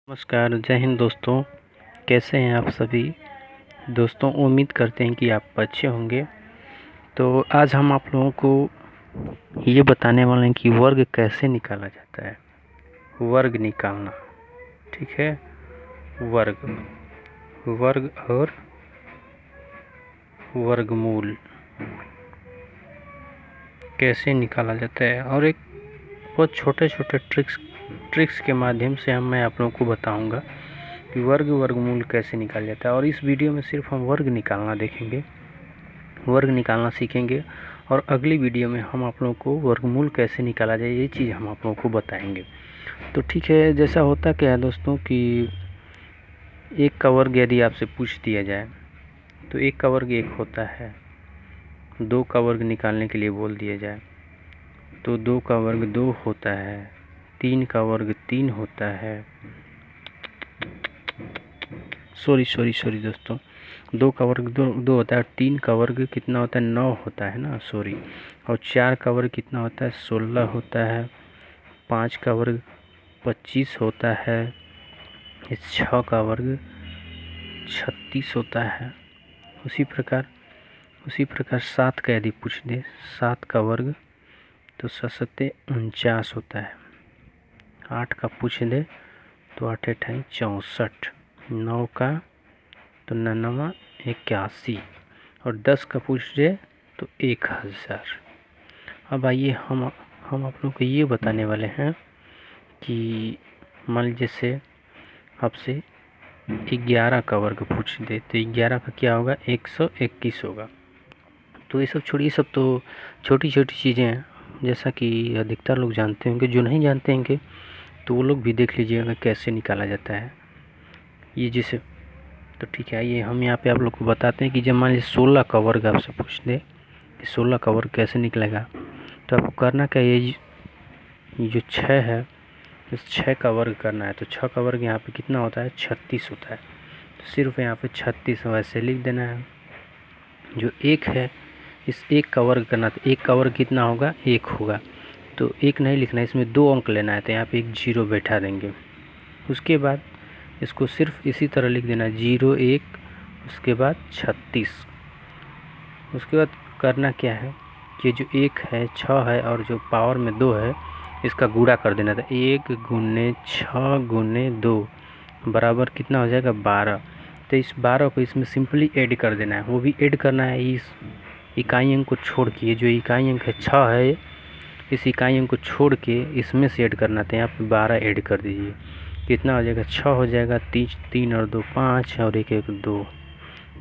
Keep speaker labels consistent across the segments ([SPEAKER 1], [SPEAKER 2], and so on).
[SPEAKER 1] नमस्कार, जय हिंद दोस्तों। कैसे हैं आप सभी दोस्तों? उम्मीद करते हैं कि आप अच्छे होंगे। तो आज हम आप लोगों को ये बताने वाले हैं कि वर्ग कैसे निकाला जाता है। वर्ग निकालना, ठीक है। वर्ग वर्ग और वर्गमूल कैसे निकाला जाता है, और एक बहुत छोटे छोटे ट्रिक्स के माध्यम से मैं आप लोगों को बताऊंगा कि वर्गमूल कैसे निकाला जाता है। और इस वीडियो में सिर्फ हम वर्ग निकालना देखेंगे, वर्ग निकालना सीखेंगे, और अगली वीडियो में हम आप लोगों को वर्गमूल कैसे निकाला जाए ये चीज़ हम आप लोगों को बताएंगे। तो ठीक है, जैसा होता क्या है दोस्तों कि एक का वर्ग यदि आपसे पूछ दिया जाए तो एक का वर्ग एक होता है। दो का वर्ग निकालने के लिए बोल दिया जाए तो दो का वर्ग दो होता है। तीन का वर्ग तीन होता है। सॉरी दोस्तों, दो का वर्ग दो होता है, और तीन का वर्ग कितना होता है? 9 होता है ना, सॉरी। और चार का वर्ग कितना होता है? 16 होता है। पाँच का वर्ग 25 होता है। इस 6 का वर्ग 36 होता है। उसी प्रकार 7 का यदि पूछ दे, 7 का वर्ग तो 7 49 होता है। 8 का पूछ दे तो 8 8 64। 9 का तो 9 81, और 10 का पूछ दे तो 1000। अब आइए हम आप लोग को ये बताने वाले हैं कि मान लीजिए से आपसे 11 का वर्ग पूछ दे तो 11 का क्या होगा? 121 होगा। तो ये सब छोड़िए, सब तो छोटी छोटी चीज़ें हैं, जैसा कि अधिकतर लोग जानते होंगे। जो नहीं जानते होंगे तो वो लोग भी देख लीजिएगा कैसे निकाला जाता है ये जिसे। तो ठीक है, आइए हम यहाँ पे आप लोग को बताते हैं कि जब मान लीजिए 16 का वर्ग आपसे पूछ दे कि 16 का वर्ग कैसे निकलेगा, तो आपको करना क्या है, ये जो 6 है इस 6 का वर्ग करना है। तो 6 का वर्ग यहाँ पे कितना होता है? 36 होता है। तो सिर्फ यहाँ पे 36 वैसे लिख देना है। जो 1 है इस 1 का वर्ग करना, तो 1 का वर्ग कितना होगा? 1 होगा। तो 1 नहीं लिखना है, इसमें 2 अंक लेना है, तो यहाँ पे एक 0 बैठा देंगे। उसके बाद इसको सिर्फ इसी तरह लिख देना, 0 1, उसके बाद 36। उसके बाद करना क्या है कि जो 1 है 6 है और जो पावर में 2 है इसका गुणा कर देना था। 1 गुने 6 गुने 2 बराबर कितना हो जाएगा? 12। तो इस 12 को इसमें सिंपली ऐड कर देना है। वो भी ऐड करना है इस इकाई अंक को छोड़ के। जो इकाई अंक है 6 है, इस इकाई अंक को छोड़ के इसमें से ऐड करना था। यहाँ पे 12 ऐड कर दीजिए, कितना हो जाएगा? 6 हो जाएगा। 3 और 2 5, और 1 1 2,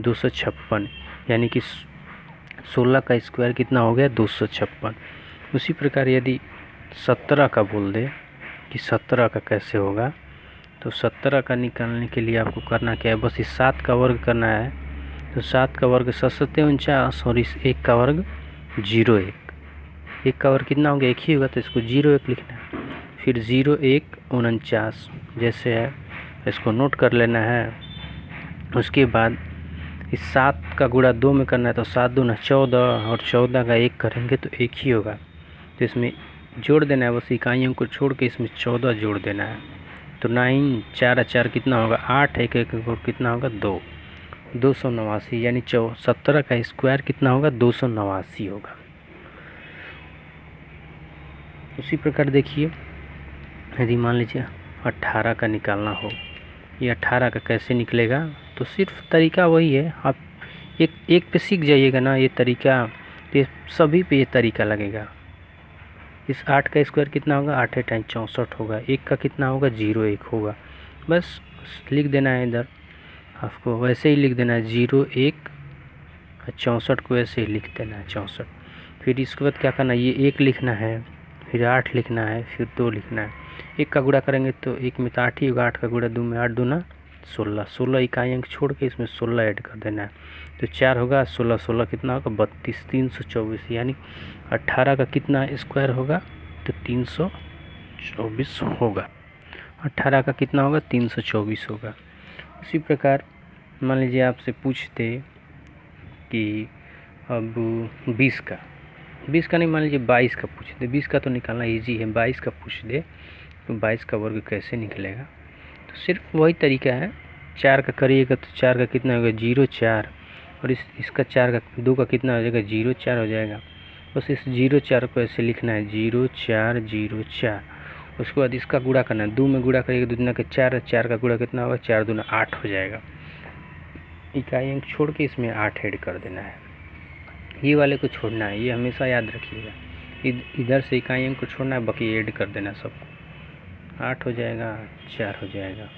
[SPEAKER 1] 256। यानी कि 16 का स्क्वायर कितना हो गया? 256। उसी प्रकार यदि 17 का बोल दे कि 17 का कैसे होगा, तो 17 का निकालने के लिए आपको करना क्या है? बस इस 7 का वर्ग करना है। तो 7 का वर्ग 7 7 49, और इस 1 का वर्ग 0 1। 1 का वर्ग कितना हो गया? 1 ही होगा, तो इसको 0 1 लिखना है। फिर 0 1 49 जैसे है इसको नोट कर लेना है। उसके बाद इस 7 का गुणा 2 में करना है, तो 7 दूना 14, और 14 का 1 करेंगे तो 1 ही होगा। तो इसमें जोड़ देना है, बस इकाइयों को छोड़ के इसमें 14 जोड़ देना है। तो 9 4 4 कितना होगा? 8, 1 1 और कितना होगा? 2, 289। यानी 17 का स्क्वायर कितना होगा? 289 होगा। उसी प्रकार देखिए, यदि मान लीजिए 18 का निकालना हो, ये 18 का कैसे निकलेगा? तो सिर्फ तरीका वही है, आप एक पे सीख जाइएगा ना ये तरीका, तो ये सभी पे ये तरीका लगेगा। इस 8 का स्क्वायर कितना होगा? 8 8 64 होगा। 1 का कितना होगा? 0 1 होगा। बस लिख देना है इधर, आपको वैसे ही लिख देना है 0 1, 64 को ऐसे ही लिख देना है 64। फिर इसके बाद क्या करना है? ये 1 लिखना है, फिर 8 लिखना है, फिर 2 लिखना है। 1 का गुणा करेंगे तो 1 में तो 8 ही होगा। 8 का गुणा 2 में 8 दूना 16, 16 इकाई अंक छोड़ के इसमें 16 ऐड कर देना है। तो 4 होगा, 16 16 कितना होगा? 32, 324। यानी 18 का कितना स्क्वायर होगा? तो 324 होगा। 18 का कितना होगा? 324 होगा। उसी प्रकार मान लीजिए आपसे पूछते कि अब 20 का नहीं, मान लीजिए 22 का पूछ दे। 20 का तो निकालना इजी है, 22 का पूछ दे तो 22 का वर्ग कैसे निकलेगा? तो सिर्फ वही तरीका है, 4 का करिएगा तो 4 का कितना होगा 0 4, और इसका 4 का 2 का कितना हो जाएगा 0 4 हो जाएगा। बस इस 0 4 को ऐसे लिखना है 0 4 0 4। उसके बाद इसका गुणा करना है, 2 में गुणा करिएगा 2 दूना के 4, 4 का गुणा कितना होगा 4 दूना 8 हो जाएगा। इकाई अंक छोड़ के इसमें 8 ऐड कर देना है, ये वाले को छोड़ना है, ये हमेशा याद रखिएगा। इधर से इकाई अंक को छोड़ना है, बाकी ऐड कर देना सबको। 8 हो जाएगा, 4 हो जाएगा,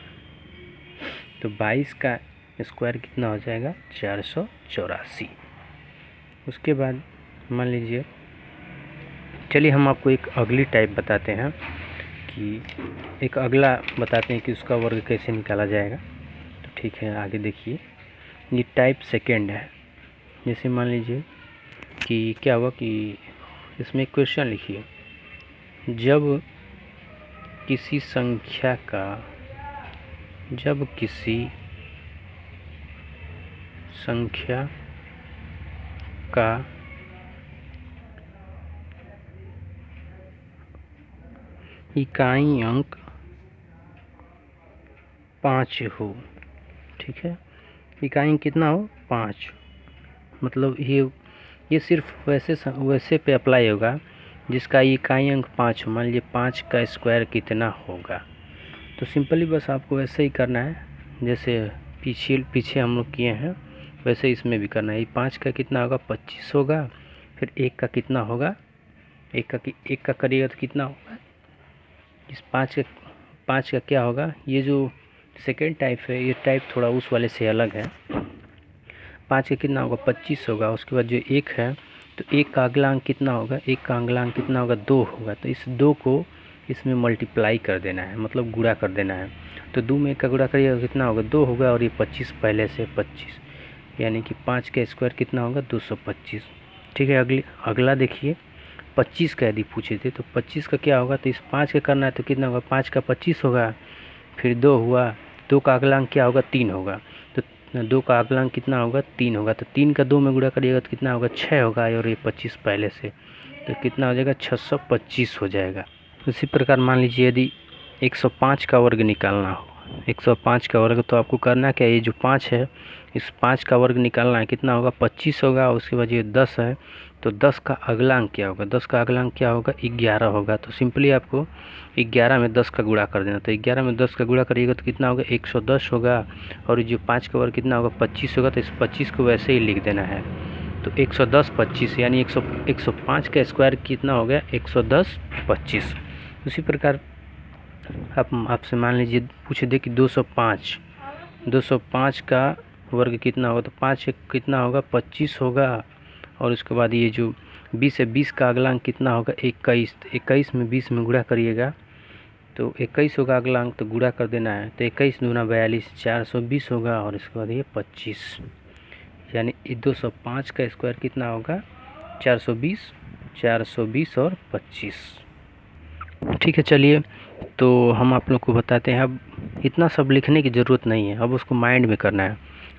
[SPEAKER 1] तो 22 का स्क्वायर कितना हो जाएगा 484। उसके बाद मान लीजिए, चलिए हम आपको एक अगली टाइप बताते हैं कि एक अगला बताते हैं कि उसका वर्ग कैसे निकाला जाएगा। तो ठीक है, आगे देखिए, ये टाइप सेकेंड है। जैसे मान लीजिए कि क्या हुआ कि इसमें एक क्वेश्चन लिखिए, जब किसी संख्या का इकाई अंक 5 हो, ठीक है, इकाई अंक कितना हो 5, मतलब ये सिर्फ वैसे पे अप्लाई होगा जिसका इकाई अंक 5 हो। मान लीजिए 5 का स्क्वायर कितना होगा, तो सिंपली बस आपको वैसे ही करना है जैसे पीछे हम लोग किए हैं, वैसे इसमें भी करना है। 5 का कितना होगा 25 होगा, फिर 1 का कितना होगा, 1 का करिएगा तो कितना होगा, इस 5 का क्या होगा। ये जो सेकेंड टाइप है, ये टाइप थोड़ा उस वाले से अलग है। 5 का कितना होगा 25 होगा, उसके बाद जो 1 है, तो 1 का अगला अंक कितना होगा, 1 का अगला अंक कितना होगा 2 होगा, तो इस 2 को इसमें मल्टीप्लाई कर देना है, मतलब गुणा कर देना है। तो 2 में 1 का गुणा करिएगा कितना होगा 2 होगा, और ये 25 पहले से 25, यानी कि 5 का स्क्वायर कितना होगा 225। ठीक है, अगला देखिए 25 का यदि पूछे थे तो 25 का क्या होगा, तो इस 5 का करना है तो कितना होगा 5 का 25 होगा, फिर 2 हुआ, 2 का अगला अंक क्या होगा 3 होगा, तो 2 का अगला अंक कितना होगा 3 होगा, तो 3 का 2 में गुणा करिएगा तो कितना होगा 6 होगा, और ये 25 पहले से, तो कितना हो जाएगा 625 हो जाएगा। उसी प्रकार मान लीजिए यदि 105 का वर्ग निकालना हो, 105 का वर्ग, तो आपको करना क्या है, ये जो 5 है इस 5 का वर्ग निकालना है, कितना होगा 25 होगा, उसके बाद ये 10 है, तो 10 का अगला अंक क्या होगा, 10 का अगला अंक क्या होगा 11 होगा, तो सिंपली आपको 11 में 10 का गुणा कर देना। तो 11 में 10 का गुणा करिएगा तो कितना होगा 110 होगा, और जो 5 का वर्ग कितना होगा 25 होगा, तो इस 25 को वैसे ही लिख देना है। तो 110 25 यानी 105 का स्क्वायर कितना हो गया 110 25। उसी प्रकार आपसे मान लीजिए पूछ दे कि 205 का वर्ग कितना होगा, तो 5 कितना होगा 25 होगा, और उसके बाद ये जो 20 है 20 का अगला अंक कितना होगा 21, तो 21 में 20 में गुणा करिएगा तो 21 होगा अगला अंक, तो गुणा कर देना है, तो 21 दूना 42 420 होगा, और इसके बाद ये 25, यानी 205 का स्क्वायर कितना होगा 420 और 25। ठीक है, चलिए तो हम आप लोग को बताते हैं। अब इतना सब लिखने की ज़रूरत नहीं है, अब उसको माइंड में करना है।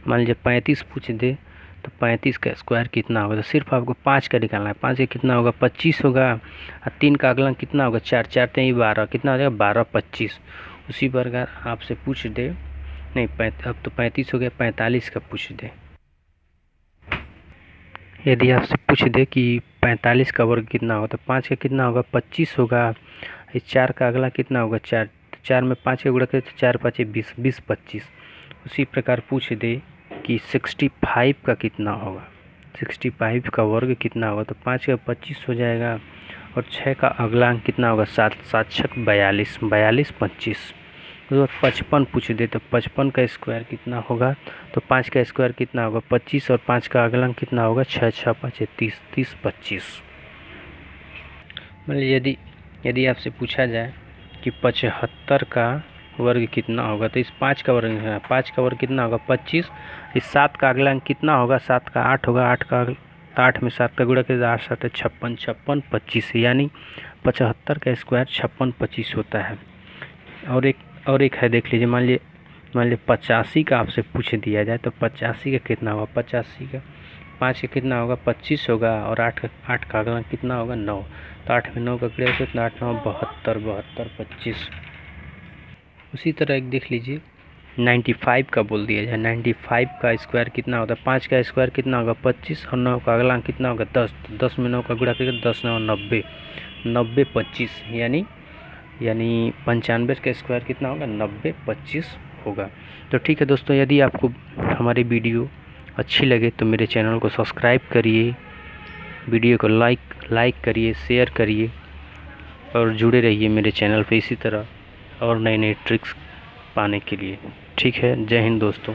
[SPEAKER 1] मान लीजिए 35 पूछ दे तो 35 का स्क्वायर कितना होगा, तो सिर्फ आपको 5 का निकालना है। 5 का कितना होगा 25 होगा, और 3 का अगला कितना होगा 4 4 3 12, कितना हो जाएगा 12 25। उसी प्रकार आपसे पूछ दे, नहीं अब तो 35 हो गया, 45 का पूछ दे। यदि आपसे पूछ दे कि 45 का वर्ग कितना होगा, तो 5 का कितना होगा 25 होगा, इस 4 का अगला कितना होगा 4, 4 में 5 का गुणा करें तो 4 5 20 20 25। उसी प्रकार पूछ दे कि 65 का कितना होगा, 65 का वर्ग कितना होगा, तो 5 का 25 हो जाएगा, और 6 का अगला अंक कितना होगा 7 7 6 42 42 25। उसके बाद 55 पूछ दे तो 55 का स्क्वायर कितना होगा, तो 5 का स्क्वायर कितना होगा 25, और 5 का अगला अंक कितना होगा 6 6 5 30 30 25। मतलब यदि आपसे पूछा जाए कि 75 का वर्ग कितना होगा, तो इस 5 का वर्ग है, 5 का वर्ग कितना होगा 25, इस 7 का अगला अंक कितना होगा 7 का 8 होगा, 8 में 7 का गुणा करें 8 7 56 56 25, यानी 75 का स्क्वायर 56 25 होता है। और एक है देख लीजिए, मान लीजिए 85 का आपसे पूछ दिया जाए तो 85 का कितना होगा, 85 का 5 का कितना होगा 25 होगा, और 8 का अगला कितना होगा 9, तो 8 में 9 का गुणा कितना 8 9 72 72 25। उसी तरह एक देख लीजिए 95 का बोल दिया जाए, 95 का स्क्वायर कितना होता है, 5 का स्क्वायर कितना होगा 25 और 9 का अगला कितना होगा 10, तो 10 में 9 का गुणा करके 10 9 90, 90 25 यानी 95 का स्क्वायर कितना होगा 90 25 होगा। तो ठीक है दोस्तों, यदि आपको हमारी वीडियो अच्छी लगे तो मेरे चैनल को सब्सक्राइब करिए, वीडियो को लाइक करिए, शेयर करिए और जुड़े रहिए मेरे चैनल पे इसी तरह और नए नए ट्रिक्स पाने के लिए। ठीक है, जय हिंद दोस्तों।